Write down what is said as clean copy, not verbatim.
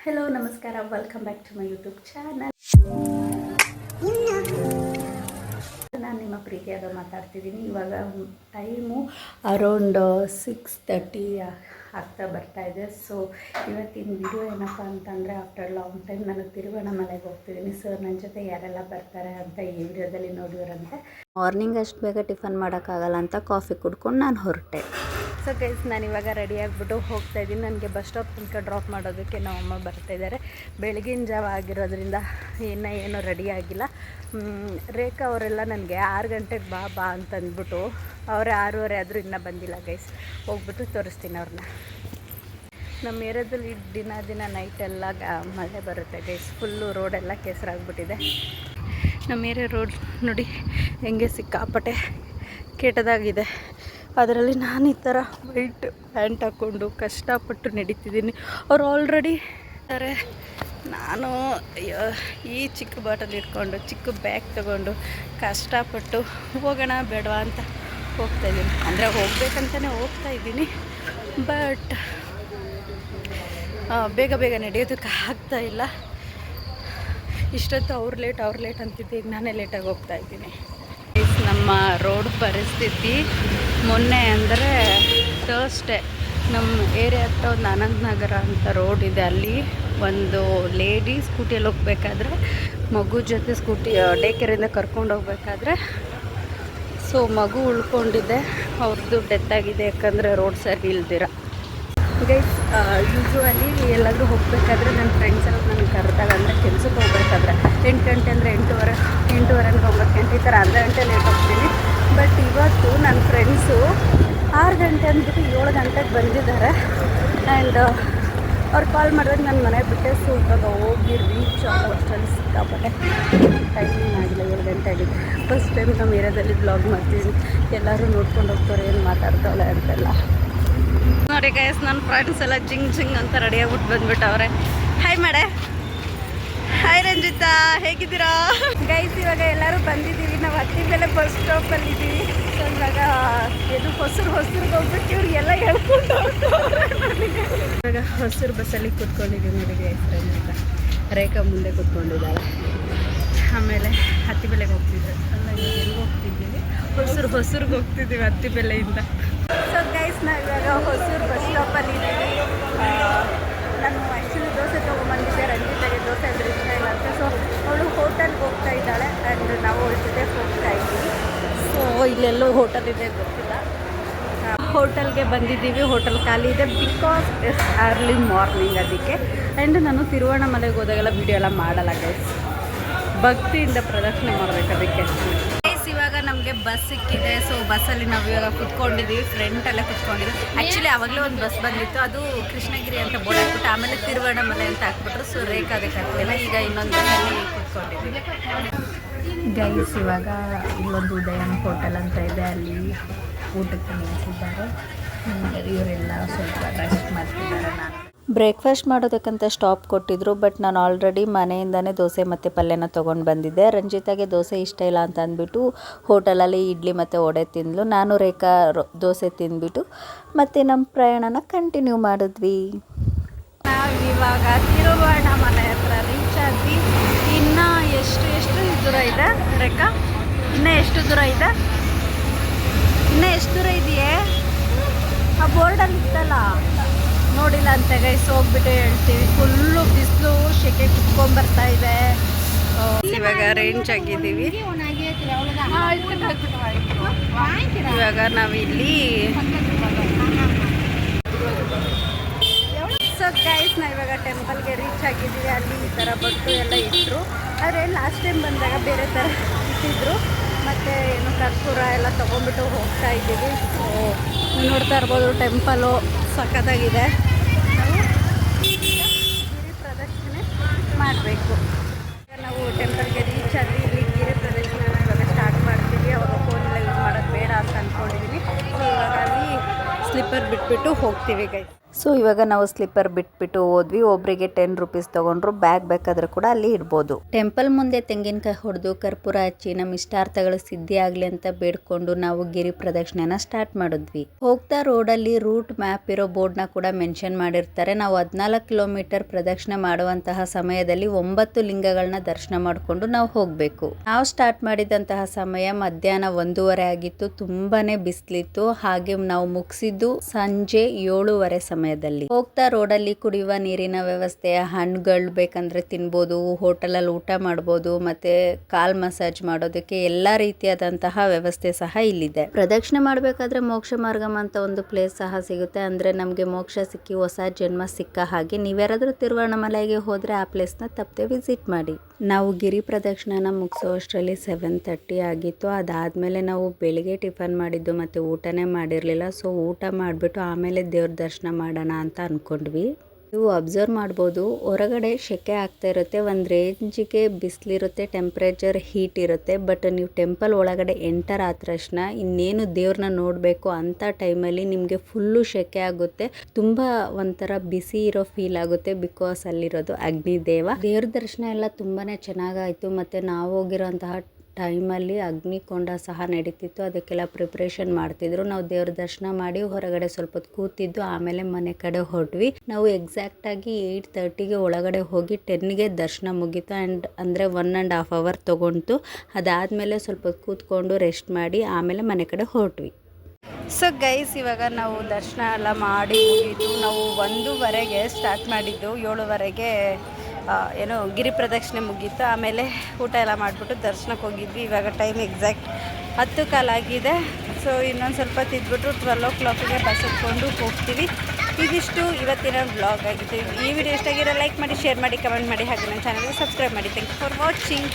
Hello ನಮಸ್ಕಾರ, welcome back to my YouTube channel. ನಾನು ನಿಮ್ಮ ಪ್ರೀತಿಯಾದ ಮಾತಾಡ್ತಿದ್ದೀನಿ. ಇವಾಗ ಟೈಮು ಅರೌಂಡ್ 6:30 ಆಗ್ತಾ ಬರ್ತಾ ಇದೆ. ಸೊ ಇವತ್ತಿನ ವಿಡಿಯೋ ಏನಪ್ಪ ಅಂತಂದರೆ, ಆಫ್ಟರ್ ಲಾಂಗ್ ಟೈಮ್ ನಾನು ತಿರುವಣ್ಣಾಮಲೆಗೆ ಹೋಗ್ತಿದ್ದೀನಿ. ಸೊ ನನ್ನ ಜೊತೆ ಯಾರೆಲ್ಲ ಬರ್ತಾರೆ ಅಂತ ಈ ವಿಡಿಯೋದಲ್ಲಿ ನೋಡಿದ್ರಂತೆ. ಮಾರ್ನಿಂಗ್ ಅಷ್ಟು ಬೇಗ ಟಿಫನ್ ಮಾಡೋಕ್ಕಾಗಲ್ಲ ಅಂತ ಕಾಫಿ ಕುಡ್ಕೊಂಡು ನಾನು ಹೊರಟೆ. ಸೊ ಗೈಸ್, ನಾನು ಇವಾಗ ರೆಡಿ ಆಗಿಬಿಟ್ಟು ಹೋಗ್ತಾ ಇದ್ದೀನಿ. ನನಗೆ ಬಸ್ ಸ್ಟಾಪ್ ತನಕ ಡ್ರಾಪ್ ಮಾಡೋದಕ್ಕೆ ನಮ್ಮಮ್ಮ ಬರ್ತಾಯಿದ್ದಾರೆ. ಬೆಳಗಿನ ಜಾವ ಆಗಿರೋದ್ರಿಂದ ಏನೂ ರೆಡಿ ಆಗಿಲ್ಲ. ರೇಖಾ ಅವರೆಲ್ಲ ನನಗೆ 6 ಗಂಟೆಗೆ ಬಾ ಅಂತಂದ್ಬಿಟ್ಟು ಅವರೇ 6:30 ಆದರೂ ಇನ್ನೂ ಬಂದಿಲ್ಲ. ಗೈಸ್, ಹೋಗ್ಬಿಟ್ಟು ತೋರಿಸ್ತೀನಿ ಅವ್ರನ್ನ. ನಮ್ಮ ಏರಿಯಾದಲ್ಲಿ ದಿನ ನೈಟೆಲ್ಲ ಮಳೆ ಬರುತ್ತೆ ಗೈಸ್. ಫುಲ್ಲು ರೋಡೆಲ್ಲ ಕೆಸರಾಗ್ಬಿಟ್ಟಿದೆ. ನಮ್ಮ ಏರಿಯಾ ರೋಡ್ ನೋಡಿ ಹೆಂಗೆ ಸಿಕ್ಕಾಪಟ್ಟೆ ಕೆಟ್ಟದಾಗಿದೆ. ಅದರಲ್ಲಿ ನಾನು ಈ ಥರ ವೈಟ್ ಪ್ಯಾಂಟ್ ಹಾಕ್ಕೊಂಡು ಕಷ್ಟಪಟ್ಟು ನಡೀತಿದ್ದೀನಿ. ಅವ್ರು ಆಲ್ರೆಡಿ ಇದ್ದಾರೆ. ನಾನು ಈ ಚಿಕ್ಕ ಬಾಟಲ್ ಇಟ್ಕೊಂಡು ಚಿಕ್ಕ ಬ್ಯಾಗ್ ತೊಗೊಂಡು ಕಷ್ಟಪಟ್ಟು ಹೋಗೋಣ ಬೇಡವಾ ಅಂತ ಹೋಗ್ತಾಯಿದ್ದೀನಿ. ಅಂದರೆ ಹೋಗ್ಬೇಕಂತಲೇ ಹೋಗ್ತಾಯಿದ್ದೀನಿ, ಬಟ್ ಬೇಗ ನಡೆಯೋದಕ್ಕೆ ಆಗ್ತಾಯಿಲ್ಲ. ಇಷ್ಟೊತ್ತು ಅವ್ರು ಲೇಟ್ ಅಂತಿದ್ದೆ, ಈಗ ನಾನೇ ಲೇಟಾಗಿ ಹೋಗ್ತಾಯಿದ್ದೀನಿ. ನಮ್ಮ ರೋಡ್ ಪರಿಸ್ಥಿತಿ ಮೊನ್ನೆ ಅಂದರೆ ಥರ್ಸ್ಡೇ ನಮ್ಮ ಏರಿಯಾ ಹತ್ರ ಒಂದು ಅನಂತನಗರ ಅಂತ ರೋಡ್ ಇದೆ. ಅಲ್ಲಿ ಒಂದು ಲೇಡಿ ಸ್ಕೂಟಿಯಲ್ಲಿ ಹೋಗ್ಬೇಕಾದ್ರೆ ಮಗು ಜೊತೆ ಡೇ ಕೇರಿಂದ ಕರ್ಕೊಂಡು ಹೋಗ್ಬೇಕಾದ್ರೆ ಸೊ ಮಗು ಉಳ್ಕೊಂಡಿದ್ದೆ. ಅವ್ರದ್ದು ಡೆತ್ ಆಗಿದೆ, ಯಾಕಂದರೆ ರೋಡ್ ಸರಿ ಇಲ್ದಿರ. ಗೈಸ್, ಯೂಶ್ವಲಿ ಎಲ್ಲಾದರೂ ಹೋಗಬೇಕಾದ್ರೆ ನನ್ನ ಫ್ರೆಂಡ್ಸ್ ಎಲ್ಲ ನನಗೆ ಕರೆದಾಗ, ಅಂದರೆ ಕೆಲ್ಸಕ್ಕೆ ಹೋಗ್ಬೇಕಾದ್ರೆ 8 ಗಂಟೆ ಅಂದರೆ 8:30 8:30 9 ಗಂಟೆ ಈ ಥರ ಅರ್ಧ ಗಂಟೆ ಲೇಟ್ ಹೋಗ್ತೀನಿ. ಬಟ್ ಇವತ್ತು ನನ್ನ ಫ್ರೆಂಡ್ಸು 6 ಗಂಟೆ ಅಂದ್ಬಿಟ್ಟು 7 ಗಂಟೆಗೆ ಬಂದಿದ್ದಾರೆ. ಆ್ಯಂಡ್ ಅವ್ರು ಕಾಲ್ ಮಾಡಿದಾಗ ನಾನು ಮನೆಗೆ ಬಿಟ್ಟೆ. ಸೊ ಇವಾಗ ಹೋಗಿ ರೀಚ್ ಆಗೋ ಅಷ್ಟರಲ್ಲಿ ಸಿಕ್ಕಾಪಟ್ಟೆ ಟೈಮಿಂಗ್ ಆಗಿಲ್ಲ, 7 ಗಂಟೆ ಆಗಿದೆ. ಫಸ್ಟ್ ಟೈಮ್ ನಮ್ಮ ಏರಿಯಾದಲ್ಲಿ ಬ್ಲಾಗ್ ಮಾಡ್ತಿದ್ದೀನಿ. ಎಲ್ಲರೂ ನೋಡ್ಕೊಂಡು ಹೋಗ್ತಾರೆ ಏನು ಮಾತಾಡ್ತಾಳೆ ಅಂತೆಲ್ಲ. ನೋಡಿ ಗೈಸ್, ನನ್ನ ಫ್ರೆಂಡ್ಸ್ ಎಲ್ಲ ಜಿಂಗ್ ಅಂತ ರೆಡಿಯಾಗ್ಬಿಟ್ಟು ಬಂದ್ಬಿಟ್ಟವ್ರೆ. ಹಾಯ್ ಮಾಡೆ. ಹಾಯ್ ರಂಜಿತಾ, ಹೇಗಿದ್ದೀರಾ? ಗೈಸ್, ಇವಾಗ ಎಲ್ಲರೂ ಬಂದಿದ್ದೀವಿ. ನಾವು ಹತ್ತಿರದಲ್ಲೇ ಬಸ್ ಸ್ಟಾಪಲ್ಲಿ ಇದ್ದೀವಿ. ಸೊ ಇವಾಗ ಇದು ಹೊಸರಿಗೆ ಹೋಗ್ಬಿಟ್ಟು ಇವ್ರು ಎಲ್ಲ ಹೇಳ್ಕೊಂಡು ಇವಾಗ ಹೊಸರು ಬಸ್ಸಲ್ಲಿ ಕೂತ್ಕೊಂಡಿದ್ದೀವಿ. ನೋಡಿ ಗೈಸ್, ರಂಜಿತಾ ರೇಖಾ ಮುಂದೆ ಕೂತ್ಕೊಂಡಿದ್ದಾಳೆ. ಆಮೇಲೆ ಹತ್ತಿಬೆಲೆಗೆ ಹೋಗ್ತಿದ್ದೆ. ಅಲ್ಲ, ಎಲ್ಲಿ ಹೋಗ್ತಿದ್ದೀವಿ? ಹೊಸರಿಗೆ ಹೋಗ್ತಿದ್ದೀವಿ ಹತ್ತಿಬೆಲೆಯಿಂದ. ಸೊ ಗೈಸ್, ನಾವು ಇವಾಗ ಹೊಸೂರು ಬಸ್ ಸ್ಟಾಪಲ್ಲಿ ಇದ್ದೀವಿ. ನಾನು ಆ್ಯಕ್ಚುಲಿ ದೋಸೆ ತೊಗೊಂಬಂದಿದ್ದೆ. ರಂಜಿತಾಗೆ ದೋಸೆ ಅಂದರೆ ಇಷ್ಟ ಇಲ್ಲ ಅಂತ. ಸೊ ಅವಳು ಹೋಟೆಲ್ಗೆ ಹೋಗ್ತಾ ಇದ್ದಾಳೆ ಆ್ಯಂಡ್ ನಾವು ಅವಳ ಜೊತೆ ಹೋಗ್ತಾ ಇದ್ದೀವಿ. ಸೊ ಇಲ್ಲೆಲ್ಲೋ ಹೋಟೆಲ್ ಇದೆ, ಗೊತ್ತಿಲ್ಲ. ಹೋಟೆಲ್ಗೆ ಬಂದಿದ್ದೀವಿ. ಹೋಟೆಲ್ ಖಾಲಿ ಇದೆ ಬಿಕಾಸ್ ಇಟ್ಸ್ ಅರ್ಲಿ ಮಾರ್ನಿಂಗ್, ಅದಕ್ಕೆ. ಆ್ಯಂಡ್ ನಾನು ತಿರುವಣ್ಣಾಮಲೆಗೆ ಹೋದಾಗೆಲ್ಲ ವೀಡಿಯೋ ಎಲ್ಲ ಮಾಡಲ್ಲ ಗೈಸ್, ಭಕ್ತಿಯಿಂದ ಪ್ರದಕ್ಷಿಣೆ ಮಾಡಬೇಕು ಅದಕ್ಕೆ. ಇವಾಗ ನಮಗೆ ಬಸ್ ಸಿಕ್ಕಿದೆ. ಸೊ ಬಸ್ಸಲ್ಲಿ ನಾವು ಇವಾಗ ಕುತ್ಕೊಂಡಿದ್ದೀವಿ, ಫ್ರಂಟಲ್ಲೇ ಕುತ್ಕೊಂಡಿದ್ದೀವಿ. ಆ್ಯಕ್ಚುಲಿ ಆವಾಗಲೇ ಒಂದು ಬಸ್ ಬಂದಿತ್ತು, ಅದು ಕೃಷ್ಣಗಿರಿ ಅಂತ ಬೋರ್ಡ್ ಹಾಕ್ಬಿಟ್ಟು ಆಮೇಲೆ ತಿರುವಣ್ಣಾಮಲೆ ಅಂತ ಹಾಕ್ಬಿಟ್ರು. ಸೊ ರೇಖಾ ಅದಕ್ಕೆ ಹಾಕಲಿಲ್ಲ. ಈಗ ಇನ್ನೊಂದು ಬಸ್ಸಲ್ಲಿ ಕುತ್ಕೊಂಡಿದ್ದೀವಿ ಗೈಸ್. ಇವಾಗ ಇಲ್ಲೊಂದು ಉದಯನ್ ಹೋಟೆಲ್ ಅಂತ ಇದೆ, ಅಲ್ಲಿ ಊಟಕ್ಕೆ ನಿಲ್ಲಿಸಿದ್ದಾರೆ. ಇವರೆಲ್ಲ ಸ್ವಲ್ಪ ರೆಸ್ಟ್ ಮಾಡ್ತಿದ್ದಾರೆ. ನಾನು ಬ್ರೇಕ್ಫಾಸ್ಟ್ ಮಾಡೋದಕ್ಕಂತ ಸ್ಟಾಪ್ ಕೊಟ್ಟಿದ್ರು, ಬಟ್ ನಾನು ಆಲ್ರೆಡಿ ಮನೆಯಿಂದನೇ ದೋಸೆ ಮತ್ತು ಪಲ್ಯನ ತೊಗೊಂಡು ಬಂದಿದ್ದೆ. ರಂಜಿತಾಗೆ ದೋಸೆ ಇಷ್ಟ ಇಲ್ಲ ಅಂತ ಅಂದ್ಬಿಟ್ಟು ಹೋಟೆಲಲ್ಲಿ ಇಡ್ಲಿ ಮತ್ತು ವಡೆ ತಿಂದಳು. ನಾನು ರೇಖಾ ದೋಸೆ ತಿಂದ್ಬಿಟ್ಟು ಮತ್ತು ನಮ್ಮ ಪ್ರಯಾಣನ ಕಂಟಿನ್ಯೂ ಮಾಡಿದ್ವಿ. ನಾವಿವಾಗ ತಿರುವಣ್ಣಾಮಲೆ ಹತ್ರ ರೀಚ್ ಆದ್ವಿ. ಇನ್ನು ಎಷ್ಟು ದೂರ ಇದೆ ರೇಖಾ? ಇನ್ನೂ ಎಷ್ಟು ದೂರ ಇದೆಯೇ? ಆ ಬೋರ್ಡಲ್ಲಿ ಇತ್ತಲ್ಲ, ನೋಡಿಲ್ಲ ಅಂತ ಗೈಸ್, ಹೋಗ್ಬಿಟ್ಟು ಹೇಳ್ತೀವಿ. ಫುಲ್ಲು ಬಿಸಿಲು, ಶೆಕೆ ಕುತ್ಕೊಂಡ್ಬರ್ತಾ ಇದೆ. ಇವಾಗ ರೇಂಜ್ ಆಗಿದ್ದೀವಿ. ಇವಾಗ ನಾವಿಲ್ಲಿ ಸೊ ಗೈಸ್, ನಾವು ಇವಾಗ ಟೆಂಪಲ್ಗೆ ರೀಚ್ ಆಗಿದ್ದೀವಿ. ಅಲ್ಲಿ ಈ ಥರ ಬಟ್ಟು ಎಲ್ಲ ಇಟ್ಟರು. ಆದರೆ ಲಾಸ್ಟ್ ಟೈಮ್ ಬಂದಾಗ ಬೇರೆ ಥರ ಇಟ್ಟಿದ್ರು. ಮತ್ತು ಏನು ಕರ್ಪೂರ ಎಲ್ಲ ತೊಗೊಂಡ್ಬಿಟ್ಟು ಹೋಗ್ತಾ ಇದ್ದೀವಿ. ಸೊ ನೋಡ್ತಾ ಇರ್ಬೋದು, ಟೆಂಪಲು ಸಖತ್ತಾಗಿದೆ. ಗಿರಿ ಪ್ರದಕ್ಷಿಣೆ ಮಾಡಬೇಕು. ನಾವು ಟೆಂಪಲ್ಗೆ ರೀಚ್ ಆಗಿ ಇಲ್ಲಿ ಗಿರಿ ಪ್ರದಕ್ಷಿಣೆ ಇವಾಗ ಸ್ಟಾರ್ಟ್ ಮಾಡ್ತೀವಿ. ಅವಾಗ ಫೋನೆಲ್ಲ ಯೂಸ್ ಮಾಡೋದು ಬೇಡ ಅಂತ ಅಂದ್ಕೊಂಡಿದ್ದೀನಿ. ಸೊ ಇವಾಗ ಅಲ್ಲಿ ಸ್ಲಿಪ್ಪರ್ ಬಿಟ್ಬಿಟ್ಟು ಹೋಗ್ತೀವಿ ಗೈಸ್. ಸೊ ಇವಾಗ ನಾವು ಸ್ಲಿಪ್ಪರ್ ಬಿಟ್ಬಿಟ್ಟು ಹೋದ್ವಿ. ಒಬ್ಬರಿಗೆ 10 ರೂಪೀಸ್ ತಗೊಂಡ್ರು. ಬ್ಯಾಗ್ ಬೇಕಾದ್ರೆ ಕೂಡ ಅಲ್ಲಿ ಇಡ್ಬೋದು. ಟೆಂಪಲ್ ಮುಂದೆ ತೆಂಗಿನಕಾಯಿ ಹೊಡೆದು ಕರ್ಪೂರ ಹಚ್ಚಿ ನಮ್ಮ ಇಷ್ಟಾರ್ಥಗಳು ಸಿದ್ಧಿ ಆಗ್ಲಿ ಅಂತ ಬೇಡ್ಕೊಂಡು ನಾವು ಗಿರಿ ಪ್ರದಕ್ಷಿಣೆನ ಸ್ಟಾರ್ಟ್ ಮಾಡಿದ್ವಿ. ಹೋಗ್ತಾ ರೋಡಲ್ಲಿ ರೂಟ್ ಮ್ಯಾಪ್ ಇರೋ ಬೋರ್ಡ್ನ ಕೂಡ ಮೆನ್ಷನ್ ಮಾಡಿರ್ತಾರೆ. ನಾವು 14 ಕಿಲೋಮೀಟರ್ ಪ್ರದಕ್ಷಿಣೆ ಮಾಡುವಂತಹ ಸಮಯದಲ್ಲಿ 9 ಲಿಂಗಗಳನ್ನ ದರ್ಶನ ಮಾಡಿಕೊಂಡು ನಾವು ಹೋಗಬೇಕು. ನಾವು ಸ್ಟಾರ್ಟ್ ಮಾಡಿದಂತಹ ಸಮಯ ಮಧ್ಯಾಹ್ನ 1:30 ಆಗಿತ್ತು. ತುಂಬಾನೇ ಬಿಸಿಲಿತ್ತು. ಹಾಗೆ ನಾವು ಮುಗಿಸಿದ್ದು ಸಂಜೆ 7:30 ಸಮಯದಲ್ಲಿ. ಹೋಗ್ತಾ ರೋಡಲ್ಲಿ ಕುಡಿಯುವ ನೀರಿನ ವ್ಯವಸ್ಥೆ, ಹಣ್ಣುಗಳು ಬೇಕಂದ್ರೆ ತಿನ್ಬೋದು, ಹೋಟೆಲಲ್ಲಿ ಊಟ ಮಾಡ್ಬೋದು, ಮತ್ತೆ ಕಾಲ್ ಮಸಾಜ್ ಮಾಡೋದಕ್ಕೆ ಎಲ್ಲಾ ರೀತಿಯಾದಂತಹ ವ್ಯವಸ್ಥೆ ಸಹ ಇಲ್ಲಿದೆ. ಪ್ರದಕ್ಷಿಣೆ ಮಾಡ್ಬೇಕಾದ್ರೆ ಮೋಕ್ಷ ಮಾರ್ಗಮ್ ಅಂತ ಒಂದು ಪ್ಲೇಸ್ ಸಹ ಸಿಗುತ್ತೆ. ಅಂದ್ರೆ ನಮ್ಗೆ ಮೋಕ್ಷ ಸಿಕ್ಕಿ ಹೊಸ ಜನ್ಮ ಸಿಕ್ಕ ಹಾಗೆ. ನೀವ್ಯಾರಾದ್ರೂ ತಿರುವಣ್ಣಾಮಲೈಗೆ ಹೋದ್ರೆ ಆ ಪ್ಲೇಸ್ ನ ತಪ್ಪದೆ ವಿಸಿಟ್ ಮಾಡಿ. ನಾವು ಗಿರಿ ಪ್ರದಕ್ಷಿಣೆನ ಮುಗಿಸೋ ಅಷ್ಟರಲ್ಲಿ 7:30 ಆಗಿತ್ತು. ಅದಾದ್ಮೇಲೆ ನಾವು ಬೆಳಿಗ್ಗೆ ಟಿಫನ್ ಮಾಡಿದ್ದು ಮತ್ತೆ ಊಟನೇ ಮಾಡಿರ್ಲಿಲ್ಲ. ಸೊ ಊಟ ಮಾಡಿಬಿಟ್ಟು ಆಮೇಲೆ ದೇವ್ರ ದರ್ಶನ ಮಾಡೋಣ ಅಂತ ಅನ್ಕೊಂಡ್ವಿ. ನೀವು ಅಬ್ಸರ್ವ್ ಮಾಡ್ಬೋದು, ಹೊರಗಡೆ ಸೆಕೆ ಆಗ್ತಾ ಇರುತ್ತೆ, ಒಂದು ರೇಂಜಿಗೆ ಬಿಸಿಲಿರುತ್ತೆ, ಟೆಂಪ್ರೇಚರ್ ಹೀಟ್ ಇರುತ್ತೆ. ಬಟ್ ನೀವು ಟೆಂಪಲ್ ಒಳಗಡೆ ಎಂಟರ್ ಆದ ತಕ್ಷಣ ಇನ್ನೇನು ದೇವ್ರನ್ನ ನೋಡಬೇಕು ಅಂತ ಟೈಮಲ್ಲಿ ನಿಮಗೆ ಫುಲ್ಲು ಸೆಕೆ ಆಗುತ್ತೆ. ತುಂಬ ಒಂಥರ ಬಿಸಿ ಇರೋ ಫೀಲ್ ಆಗುತ್ತೆ. ಬಿಕಾಸ್ ಅಲ್ಲಿರೋದು ಅಗ್ನಿದೇವ. ದೇವ್ರ ದರ್ಶನ ಎಲ್ಲ ತುಂಬಾ ಚೆನ್ನಾಗಾಯಿತು. ಮತ್ತು ನಾವು ಹೋಗಿರೋಂತಹ ಟೈಮಲ್ಲಿ ಅಗ್ನಿಕೊಂಡ ಸಹ ನಡೀತಿತ್ತು. ಅದಕ್ಕೆಲ್ಲ ಪ್ರಿಪ್ರೇಷನ್ ಮಾಡ್ತಿದ್ರು. ನಾವು ದೇವ್ರ ದರ್ಶನ ಮಾಡಿ ಹೊರಗಡೆ ಸ್ವಲ್ಪ ಹೊತ್ತು ಕೂತಿದ್ದು. ಆಮೇಲೆ ಮನೆ ಕಡೆ ಹೊರಟ್ವಿ. ನಾವು ಎಕ್ಸಾಕ್ಟಾಗಿ 8:30ಗೆ ಒಳಗಡೆ ಹೋಗಿ 10ಗೆ ದರ್ಶನ ಮುಗೀತು. ಅಂದರೆ 1.5 ಅವರ್ ತೊಗೊಂತು. ಅದಾದಮೇಲೆ ಸ್ವಲ್ಪ ಹೊತ್ತು ಕೂತ್ಕೊಂಡು ರೆಸ್ಟ್ ಮಾಡಿ ಆಮೇಲೆ ಮನೆ ಕಡೆ ಹೊರಟ್ವಿ. ಸೊ ಗೈಸ್, ಇವಾಗ ನಾವು ದರ್ಶನ ಎಲ್ಲ ಮಾಡಿ ಮುಗಿದು ನಾವು 1:30ಗೆ ಸ್ಟಾರ್ಟ್ ಮಾಡಿದ್ದು. 7:30ಗೆ ಏನೋ ಗಿರಿ ಪ್ರದಕ್ಷಿಣೆ ಮುಗೀತು. ಆಮೇಲೆ ಊಟ ಎಲ್ಲ ಮಾಡಿಬಿಟ್ಟು ದರ್ಶನಕ್ಕೆ ಹೋಗಿದ್ವಿ. ಇವಾಗ ಟೈಮ್ ಎಕ್ಸಾಕ್ಟ್ 10:15 ಆಗಿದೆ. ಸೊ ಇನ್ನೊಂದು ಸ್ವಲ್ಪ ತಿದ್ಬಿಟ್ಟು 12 o'clockಗೆ ಬಸ್ ಹತ್ಕೊಂಡು ಹೋಗ್ತೀವಿ. ಇದಿಷ್ಟು ಇವತ್ತಿನ ವ್ಲಾಗ್ ಆಗಿತ್ತು. ಈ ವಿಡಿಯೋ ಇಷ್ಟ ಆಗಿರೋ ಲೈಕ್ ಮಾಡಿ, ಶೇರ್ ಮಾಡಿ, ಕಮೆಂಟ್ ಮಾಡಿ, ಹಾಗೆ ನನ್ನ ಚಾನಲ್ಗೆ ಸಬ್ಸ್ಕ್ರೈಬ್ ಮಾಡಿ. Thank you for watching.